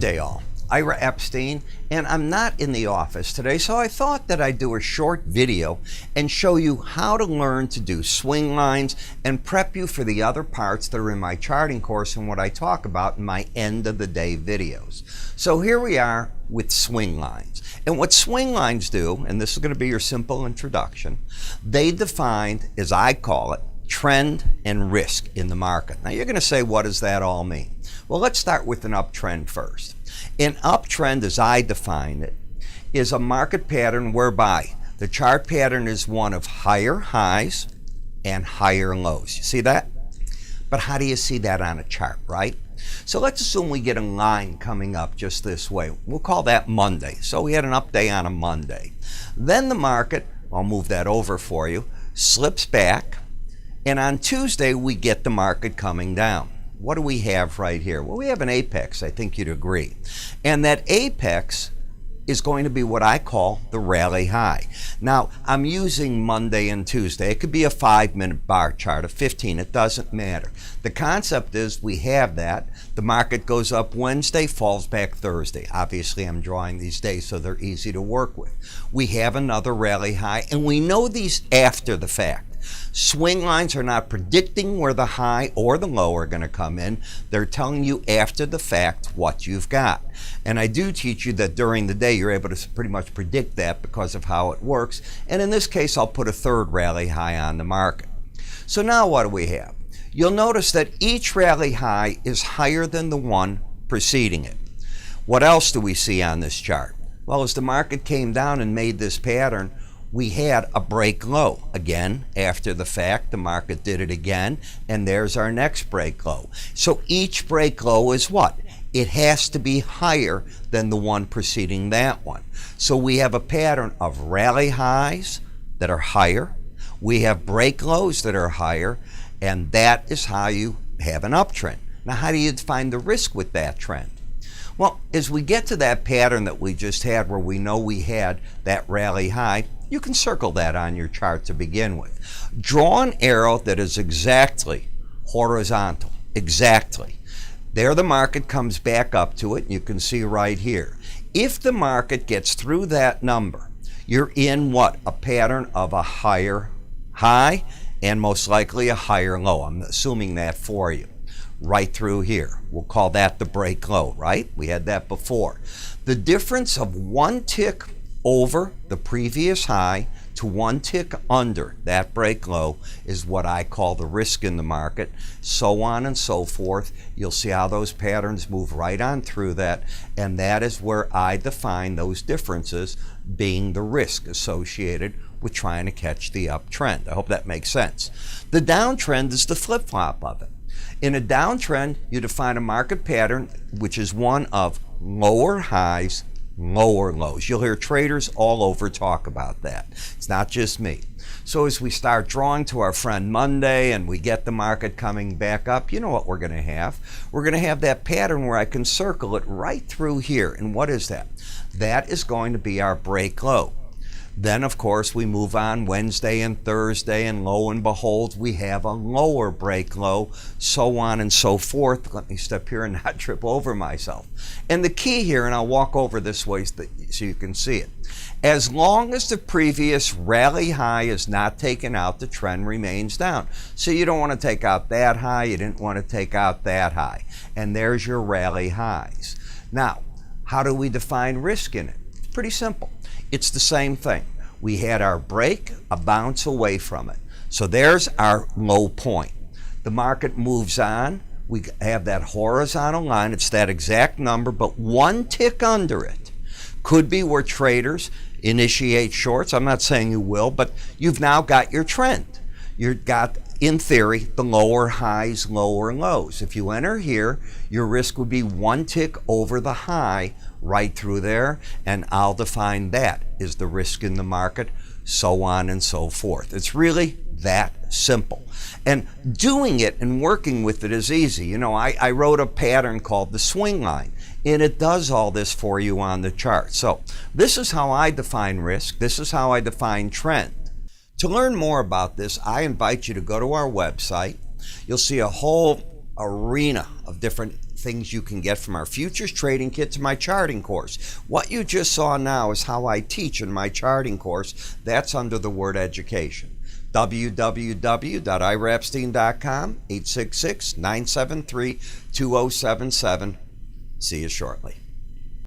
day all. Ira Epstein, and I'm not in the office today, so I thought that I'd do a short video and show you how to learn to do swing lines and prep you for the other parts that are in my charting course and what I talk about in my end of the day videos. So here we are with swing lines. And what swing lines do, and this is going to be your simple introduction, they define, as I call it, trend and risk in the market. Now you're going to say, what does that all mean? Well, let's start with an uptrend first. An uptrend, as I define it, is a market pattern whereby the chart pattern is one of higher highs and higher lows. You see that? But how do you see that on a chart, right? So let's assume we get a line coming up just this way. We'll call that Monday. So we had an up day on a Monday. Then the market, I'll move that over for you, slips back. And on Tuesday, we get the market coming down. What do we have right here? Well, we have an apex, I think you'd agree. And that apex is going to be what I call the rally high. Now, I'm using Monday and Tuesday. It could be a 5-minute bar chart, a 15, it doesn't matter. The concept is we have that. The market goes up Wednesday, falls back Thursday. Obviously, I'm drawing these days so they're easy to work with. We have another rally high, and we know these after the fact. Swing lines are not predicting where the high or the low are going to come in. They're telling you after the fact what you've got. And I do teach you that during the day you're able to pretty much predict that because of how it works. And in this case, I'll put a third rally high on the market. So now what do we have? You'll notice that each rally high is higher than the one preceding it. What else do we see on this chart? Well, as the market came down and made this pattern, we had a break low. Again, after the fact, the market did it again, and there's our next break low. So each break low is what? It has to be higher than the one preceding that one. So we have a pattern of rally highs that are higher. We have break lows that are higher, and that is how you have an uptrend. Now, how do you define the risk with that trend? Well, as we get to that pattern that we just had where we know we had that rally high, you can circle that on your chart to begin with. Draw an arrow that is exactly horizontal, exactly. There the market comes back up to it, and you can see right here. If the market gets through that number, you're in what? A pattern of a higher high and most likely a higher low. I'm assuming that for you. Right through here. We'll call that the break low, right? We had that before. The difference of one tick over the previous high to one tick under that break low is what I call the risk in the market, so on and so forth. You'll see how those patterns move right on through that, and that is where I define those differences being the risk associated with trying to catch the uptrend. I hope that makes sense. The downtrend is the flip-flop of it. In a downtrend, you define a market pattern which is one of lower highs, lower lows. You'll hear traders all over talk about that. It's not just me. So as we start drawing to our friend Monday and we get the market coming back up, you know what we're going to have? We're going to have that pattern where I can circle it right through here. And what is that? That is going to be our break low. Then, of course, we move on Wednesday and Thursday, and lo and behold, we have a lower break low, so on and so forth. Let me step here and not trip over myself. And the key here, and I'll walk over this way so you can see it. As long as the previous rally high is not taken out, the trend remains down. So you don't want to take out that high, you didn't want to take out that high. And there's your rally highs. Now, how do we define risk in it? It's pretty simple. It's the same thing. We had our break, a bounce away from it. So there's our low point. The market moves on. We have that horizontal line. It's that exact number, but one tick under it. Could be where traders initiate shorts. I'm not saying you will, but you've now got your trend. You've got, in theory, the lower highs, lower lows. If you enter here, your risk would be one tick over the high right through there, and I'll define that as the risk in the market, so on and so forth. It's really that simple. And doing it and working with it is easy. You know, I wrote a pattern called the swing line, and it does all this for you on the chart. So this is how I define risk. This is how I define trend. To learn more about this, I invite you to go to our website. You'll see a whole arena of different things you can get from our futures trading kit to my charting course. What you just saw now is how I teach in my charting course. That's under the word education. www.iraepstein.com, 866-973-2077. See you shortly.